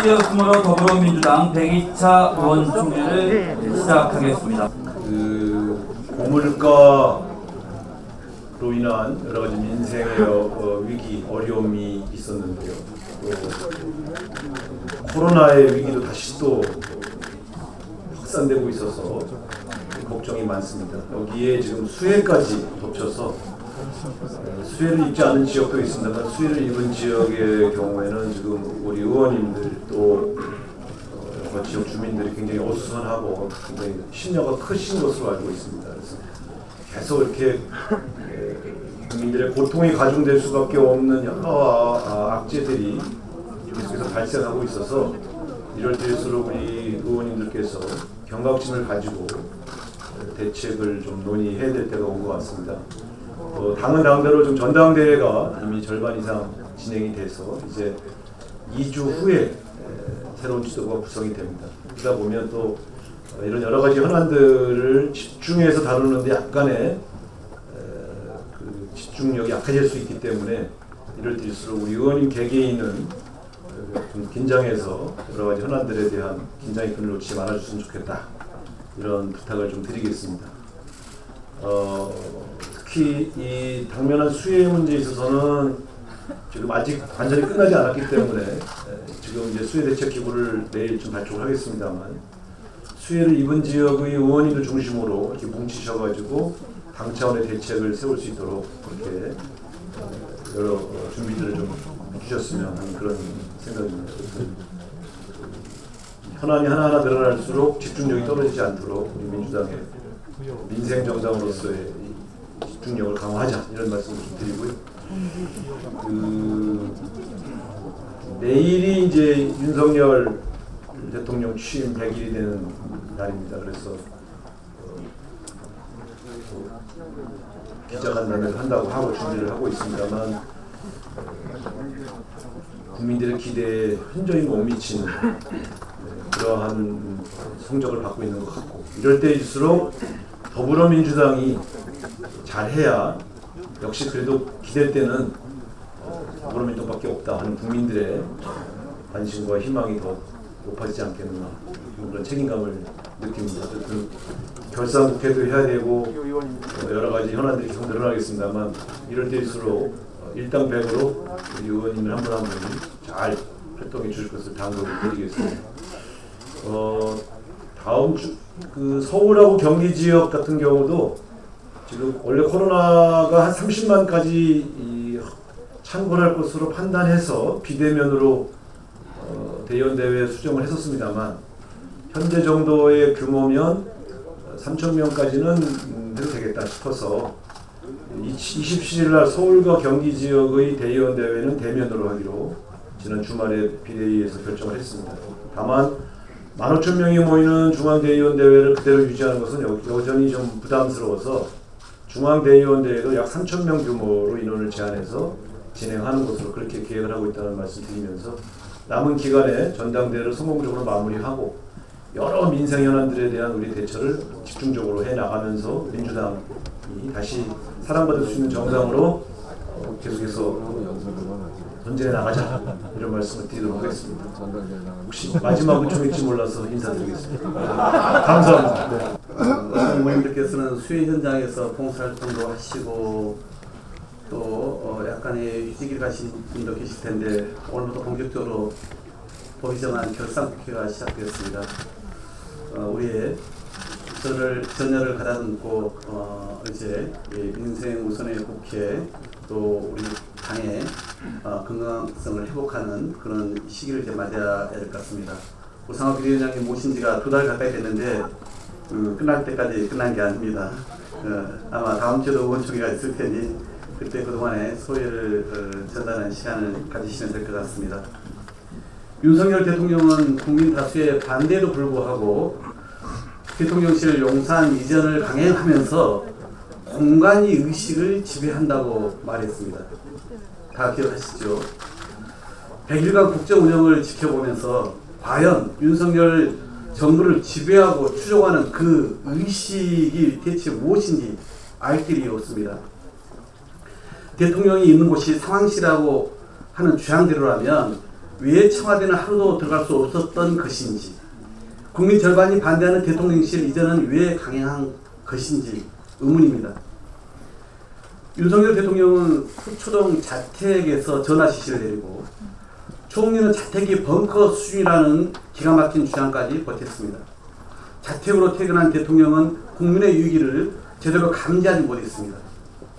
시작되었으므로 더불어민주당 102차 의원총회를 시작하겠습니다. 고물가로 인한 여러 가지 민생의 위기, 어려움이 있었는데요. 또 코로나의 위기도 다시 또 확산되고 있어서 걱정이 많습니다. 여기에 지금 수해까지 겹쳐서 수해를 입지 않은 지역도 있습니다만 수해를 입은 지역의 경우에는 지금 우리 의원님들 또 지역 주민들이 굉장히 어수선하고 굉장히 심려가 크신 것으로 알고 있습니다. 그래서 계속 이렇게 국민들의 고통이 가중될 수밖에 없는 여러 악재들이 계속해서 발생하고 있어서 이럴 때일수록 우리 의원님들께서 경각심을 가지고 대책을 좀 논의해야 될 때가 온 것 같습니다. 당은 당대로 좀 전당대회가 이미 절반 이상 진행이 돼서 이제 2주 후에 새로운 지도부가 구성이 됩니다. 그러다 보면 또 이런 여러 가지 현안들을 집중해서 다루는데 약간의 그 집중력이 약해질 수 있기 때문에 이럴 때일수록 우리 의원님 개개인은 좀 긴장해서 여러 가지 현안들에 대한 긴장의 끈을 놓치지 말아줬으면 좋겠다. 이런 부탁을 좀 드리겠습니다. 특히 이 당면한 수해 문제에 있어서는 지금 아직 완전히 끝나지 않았기 때문에 지금 이제 수해 대책 기구를 내일 좀 발표를 하겠습니다만 수해를 입은 지역의 의원님들 중심으로 이렇게 뭉치셔가지고 당 차원의 대책을 세울 수 있도록 그렇게 여러 준비들을 좀 해주셨으면 하는 그런 생각입니다. 현안이 하나하나 늘어날수록 집중력이 떨어지지 않도록 우리 민주당의 민생 정당으로서의 집중력을 강화하자 이런 말씀을 좀 드리고요. 내일이 이제 윤석열 대통령 취임 100일이 되는 날입니다. 그래서 기자간담회를 한다고 하고 준비를 하고 있습니다만 국민들의 기대에 흔적이 못 미치는 그러한 성적을 받고 있는 것 같고 이럴 때일수록 더불어민주당이 잘해야 역시 그래도 기댈 때는 더불어민주당밖에 없다 하는 국민들의 관심과 희망이 더 높아지지 않겠나 그런 책임감을 느낍니다. 어쨌든 결산국회도 해야 되고 여러 가지 현안들이 계속 늘어나겠습니다만 이럴 때일수록 일당백으로 우리 의원님들 한 분 한 분이 잘 활동해 주실 것을 당부를 드리겠습니다. 다음 주 서울하고 경기 지역 같은 경우도 지금 원래 코로나가 한 30만까지 창궐할 것으로 판단해서 비대면으로 대의원대회 수정을 했었습니다만 현재 정도의 규모면 3,000명까지는 해도 되겠다 싶어서 27일 날 서울과 경기 지역의 대의원대회는 대면으로 하기로 지난 주말에 비대위에서 결정을 했습니다. 다만 15,000명이 모이는 중앙대의원대회를 그대로 유지하는 것은 여전히 좀 부담스러워서 중앙대의원대회도 약 3,000명 규모로 인원을 제한해서 진행하는 것으로 그렇게 계획을 하고 있다는 말씀 드리면서 남은 기간에 전당대회를 성공적으로 마무리하고 여러 민생 현안들에 대한 우리 대처를 집중적으로 해나가면서 민주당이 다시 사랑받을 수 있는 정당으로 계속해서 전진해 나가자 이런 말씀을 드리도록 하겠습니다. 혹시 마지막은 좀일지 몰라서 인사드리겠습니다. 감사합니다. 네. 의원님들께서는 수해 현장에서 봉사활동도 하시고 또 약간의 휴직일 가신 분도 계실 텐데 오늘부터 본격적으로 법이 정한 결산국회가 시작되었습니다. 우리의 전열을 가다듬고 이제 민생 우선의 국회 또 우리 당의 건강성을 회복하는 그런 시기를 이제 맞아야 될 것 같습니다. 우상호 비대위원장님 모신 지가 2달 가까이 됐는데 끝날 때까지 끝난 게 아닙니다. 아마 다음 주에도 의원총회가 있을 테니 그때 그동안의 소회를 전달하는 시간을 가지시면 될 것 같습니다. 윤석열 대통령은 국민 다수의 반대에도 불구하고 대통령실 용산 이전을 강행하면서 공간이 의식을 지배한다고 말했습니다. 다 기억하시죠? 100일간 국정 운영을 지켜보면서 과연 윤석열 정부를 지배하고 추종하는 그 의식이 대체 무엇인지 알 길이 없습니다. 대통령이 있는 곳이 상황시라고 하는 주장대로라면 왜 청와대는 하루도 들어갈 수 없었던 것인지, 국민 절반이 반대하는 대통령실 이전은 왜 강행한 것인지 의문입니다. 윤석열 대통령은 서초동 자택에서 전화 지시를 내리고 총리는 자택이 벙커 수준이라는 기가 막힌 주장까지 버텼습니다. 자택으로 퇴근한 대통령은 국민의 위기를 제대로 감지하지 못했습니다.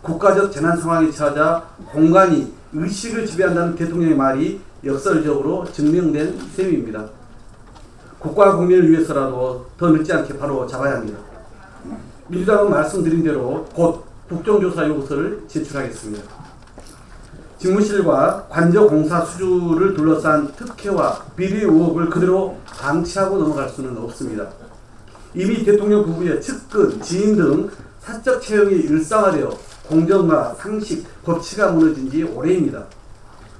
국가적 재난 상황이 처하자 공간이 의식을 지배한다는 대통령의 말이 역설적으로 증명된 셈입니다. 국가와 국민을 위해서라도 더 늦지 않게 바로 잡아야 합니다. 민주당은 말씀드린 대로 곧 국정조사 요구서를 제출하겠습니다. 직무실과 관저공사 수주를 둘러싼 특혜와 비리 의혹을 그대로 방치하고 넘어갈 수는 없습니다. 이미 대통령 부부의 측근, 지인 등 사적 채용이 일상화되어 공정과 상식, 법치가 무너진 지 오래입니다.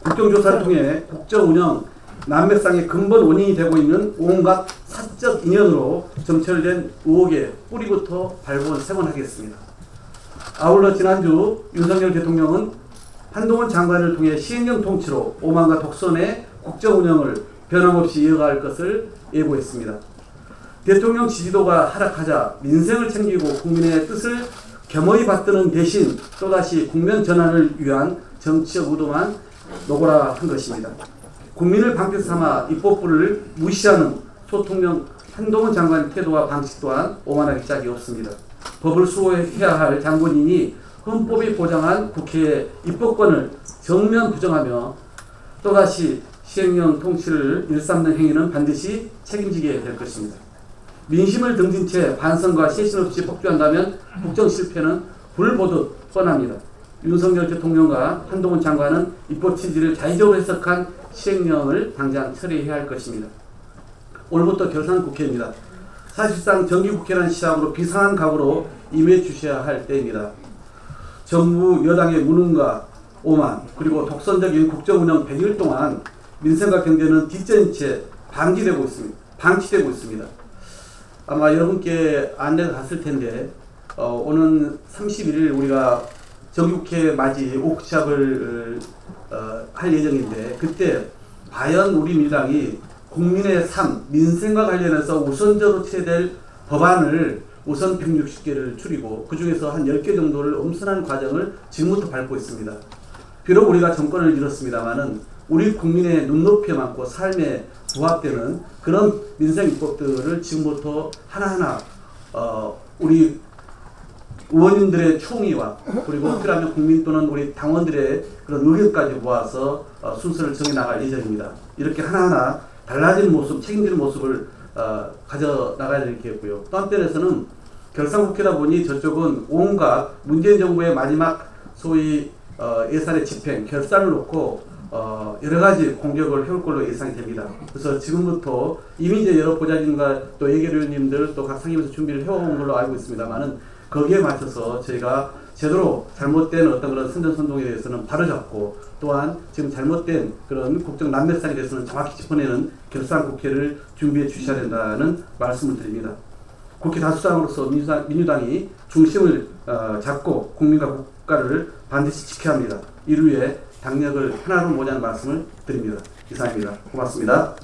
국정조사를 통해 국정운영 난맥상의 근본 원인이 되고 있는 온갖 사적 인연으로 점철된 의혹의 뿌리부터 발본세번하겠습니다. 아울러 지난주 윤석열 대통령은 한동훈 장관을 통해 시행령 통치로 오만과 독선의 국정운영을 변함없이 이어갈 것을 예고했습니다. 대통령 지지도가 하락하자 민생을 챙기고 국민의 뜻을 겸허히 받드는 대신 또다시 국면 전환을 위한 정치적 의도만 노고라 한 것입니다. 국민을 방패 삼아 입법부를 무시하는 소통령 한동훈 장관의 태도와 방식 또한 오만하기 짝이 없습니다. 법을 수호해야 할 장본인이 헌법이 보장한 국회의 입법권을 정면 부정하며 또다시 시행령 통치를 일삼는 행위는 반드시 책임지게 될 것입니다. 민심을 등진 채 반성과 쇄신 없이 폭주한다면 국정 실패는 불보듯 뻔합니다. 윤석열 대통령과 한동훈 장관은 입법 취지를 자의적으로 해석한 시행령을 당장 처리해야 할 것입니다. 오늘부터 결산국회입니다. 사실상 정기국회라는 시작으로 비상한 각오로 임해 주셔야 할 때입니다. 정부 여당의 무능과 오만 그리고 독선적인 국정운영 100일 동안 민생과 경제는 뒷전인 채 방치되고 있습니다. 아마 여러분께 안내가 갔을 텐데 오는 31일 우리가 정기국회 맞이 워크숍을 할 예정인데 그때 과연 우리 민주당이 국민의 삶, 민생과 관련해서 우선적으로 처리될 법안을 우선 160개를 줄이고 그 중에서 한 10개 정도를 엄선하는 과정을 지금부터 밟고 있습니다. 비록 우리가 정권을 잃었습니다마는 우리 국민의 눈높이에 맞고 삶에 부합되는 그런 민생 입법들을 지금부터 하나하나 우리 의원님들의 총의와 그리고 필요하면 국민 또는 우리 당원들의 그런 의견까지 모아서 순서를 정해나갈 예정입니다. 이렇게 하나하나 달라진 모습, 책임지는 모습을 가져나가야 되겠고요. 또 한편에서는 결산국회다 보니 저쪽은 온갖 문재인 정부의 마지막 소위 예산의 집행, 결산을 놓고 여러 가지 공격을 해올 걸로 예상이 됩니다. 그래서 지금부터 이미 이제 여러 보좌진과 또 예결위원님들 또 각 상임위에서 준비를 해온 걸로 알고 있습니다만은 거기에 맞춰서 저희가 제대로 잘못된 어떤 그런 선전선동에 대해서는 바로잡고 또한 지금 잘못된 그런 국정 난맥상에 대해서는 정확히 짚어내는 결산국회를 준비해 주셔야 된다는 말씀을 드립니다. 국회 다수당으로서 민주당이 중심을 잡고 국민과 국가를 반드시 지켜야 합니다. 이를 위해 당력을 하나로 모자는 말씀을 드립니다. 이상입니다. 고맙습니다.